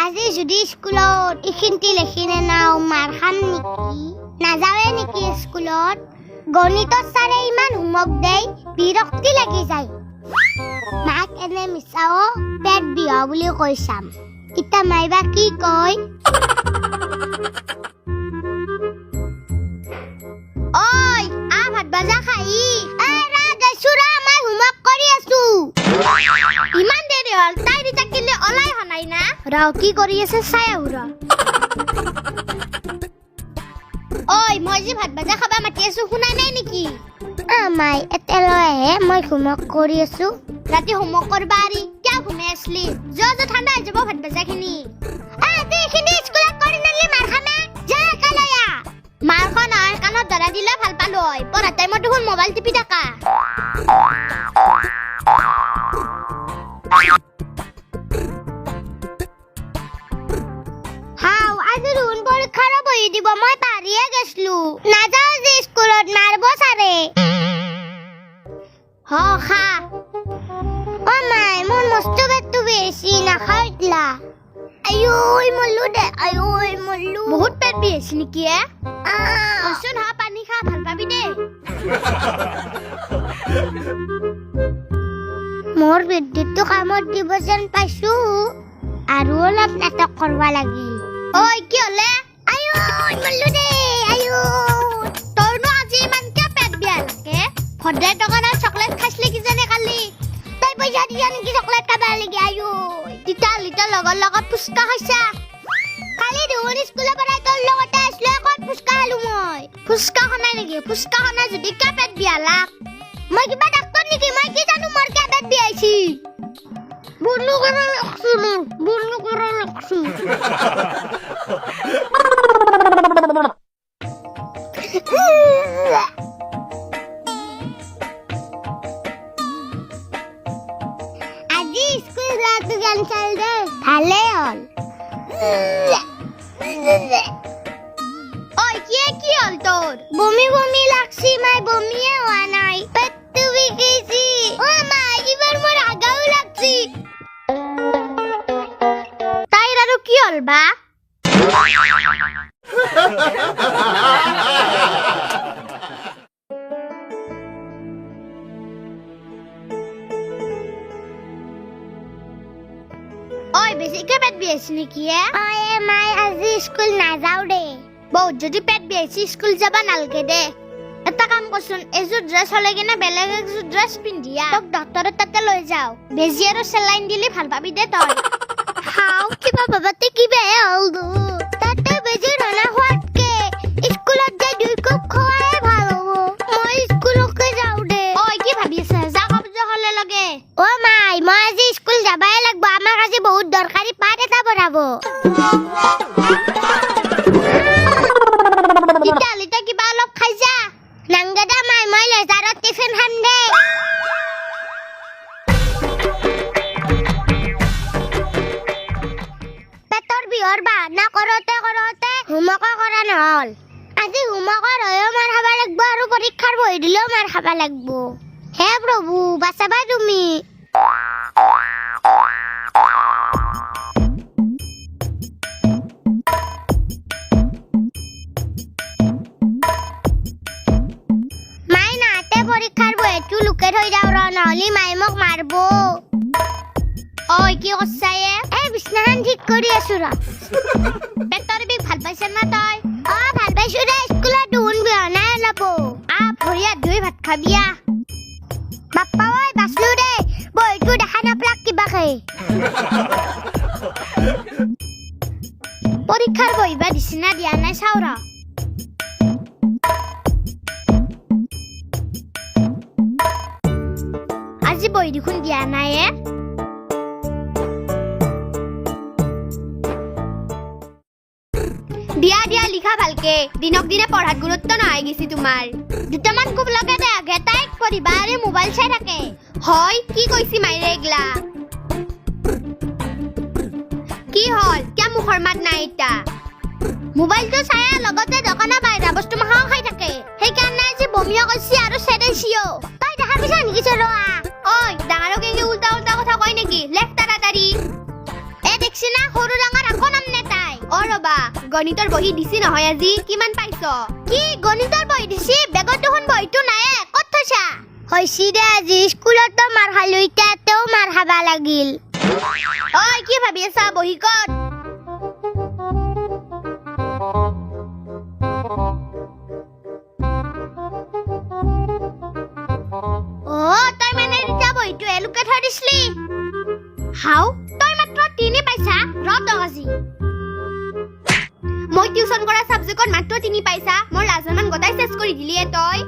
আজি যদি স্কুলত ইখিনতি লেখিনে নাও মাৰ খাম নেকি নাযাৱে নেকি স্কুলত গণিতৰ ছাৰে ইমান হোমৱৰ্ক দেই বিৰক্তি লাগি যায় মাক এনে মিছাও পেট বিয়া বুলি কৈ চাম ইতা মাইবা কি কয় ঐ আ ভাত ভাজা খাই ৰা গৈছো ৰা মই হোমৱৰ্ক কৰি আছো ইমান দেৰি হ'ল তাই ৰিটাকিলে ওলাই হনাই না ৰাও কি কৰি আছে চাই আহু ৰ ঐ মই যে ভাত ভাজা খাবা মাতি আছো শুনা নাই নেকি মাই এতেলৈহে মই হোমৱৰ্ক কৰি আছো ৰাতি হোমৱৰ্ক কৰবা আৰি কিয় ঘুমাই আছলি যা ঠাণ্ডা হৈ যাব ভাত ভাজাখিনি এইখিনি স্কুলত কৰি নালি মাৰ খামে যা একেলয়া মাৰখন নহয় কাণত ধৰা দিলে ভাল পালো হয় পঢ়া টাইমত দেখোন মোবাইল টিপি থাকা হাও আজি ৰুণ পৰীক্ষাৰ বহি দিব মই পাৰিয়ে গেছলো নাযাও যে স্কুলত মাৰব ছাৰে হ খা মাই মোৰ মস্ত পেটটো বেছি নাখাইতলা আয়ুই মল্লু দে আয়ুই মল্লু বহুত পেট বেছি নেকি অচোন হা পানী খা ভাল পাবি দে মোৰ বিদ্যুৎটো কামত দিব যেন পাইছো আৰু অলপ নাটক কৰবা লাগিল ঐ কি হলে আয়ুই মল্লু দে আয়ু তোৰনো আজি ইমান কিয় পেট বিয়া লাগে ভদ্ৰে দোকানৰ চকলেট খাইছিলি কিজানি কালি তই পইচা দিয়া নেকি চকলেট খাবা লাগি আয়ু তিতা লিটা লগৰ লগত ফুচকা খাইছা কালি দেখোন স্কুলৰ পৰা তোৰ লগতে আছিলো ক'ত ফুচকা খালো মই ফুচকা খনাই নেকি ফুচকা খনাই যদি কিয় পেট বিয়া লাগ মই কিবা ডাক্তৰ নেকি মই কি জানো মোৰ কিয় পেট বিয়াইছি বুনু কৰা লাগছো আজি স্কুল যোৱাটো কেঞ্চেল দে ভালে হ'ল ঐ কি হ'ল তোৰ বমি বমি লাগছি মাই বমিয়ে হোৱা নাই পেটটো বিষাইছি মাই ইবাৰ মোৰ আগাও লাগছি তাইৰ আৰু কি হ'ল বা ঐ বেছিকে পেট বিয়াইছি নেকি মাই আজি স্কুল নাযাও দে বহুত যদি পেট বিয়াইছি স্কুল যাবা নালগে দে এটা কাম কৰচোন এযোৰ ড্ৰেছ হলে কিনে বেলেগ এযোৰ ড্ৰেছ পিন্ধিয়া তোক ডক্টৰৰ তাতে লৈ যাও বেজি আৰু চেলাইন দিলে ভাল পাবি দে তই হাও কিবা বাবাতে কিবা হ'ল তাতে বেজি ৰনা হোৱাতকে স্কুলত যাই দুই কাপ খোৱাই ভাল হ'ব মই স্কুলকে যাও দে ঐ কি ভাবি আছে যা কাপোৰ হলে লাগে মাই মই আজি স্কুল যাবাই লাগব আমাক আজি বহুত দৰকাৰী পাঠ এটা পঢ়াব ইটা কিবা অলপ খাই যা নাংগেদা মাই মই লেজাৰত টিফিন খাম দে পেটৰ বিহৰ বাহানা কৰোতে হোমৱৰ্ক কৰা নহল আজি হোমৱৰ্কৰ হৈও মাৰ খাবা লাগব আৰু পৰীক্ষাৰ বহি দিলেও মাৰ খাবা লাগব হে প্ৰভু বাচাবা তুমি মাই নাতে পৰীক্ষাৰ বহিটো লুকে থৈ যাও ৰ নহলি মাই মোক মাৰব ঐ কি কৰছায়ে বিছনাখন ঠিক কৰি আছো ৰ পেটৰ বিষ ভাল পাইছা না তই ভাল পাইছো দে স্কুলত দুন বিহনাই ওলাব ভৰি হাত ধুই ভাত খাবিয়া বাপ্পা ঐ বাচলো দে বহিটো দেখা নাপলাক কিবাকে পৰীক্ষাৰ বহিবা দিছি না দিয়া নাই চাও ৰ আজি বহি দেখোন দিয়া নাই দিয়া লিখা ভালকে দিনক দিনে পঢ়াত গুৰুত্ব নহয় গেছি তোমাৰ দুটামান খুব লগে দে আগে তাইক পঢ়িবা আৰু মোবাইল চাই থাকে হয় কি কইছি মাইৰে এগলা কি হল কিয়া মুখৰ মাত নাই এটা মোবাইলটো চাই লগতে দোকানৰ বাহিৰা বস্তু মাখাও খাই থাকে সেইকাৰণে যে বমিয়া কৈছি আৰু সেদেছিও তই দেখা পিছা নেকি চৰোৱা ঐ ডাঙৰক এনে উল্টা উল্টা কথা কয় নেকি লেখ তাড়াতাড়ি এ দেখছি না সৰু ডাঙৰ আকো নাম নেতাই অ ৰবা গণিতৰ বহি দিছি নহয় আজি কিমান পাইছ কি গণিতৰ বহি দিছি বেগত দেখোন বহিটো নাই ক'ত থৈছা হৈছি দে আজি স্কুলত মাৰ খালো ইটাতেও মাৰ খাবা লাগিল ঐ কি ভাবি আছা বহি ক'ত তই মানে ৰিতা বহিটো এলুকে থৈ দিছলি হাও তই মাত্ৰ 3 পাইছা ৰদ আজি মই টিউচন কৰা সাবজেক্টত মাত্ৰ 3 পাইছা মোৰ লাজমান গটাই চেছ কৰি দিলিয়ে তই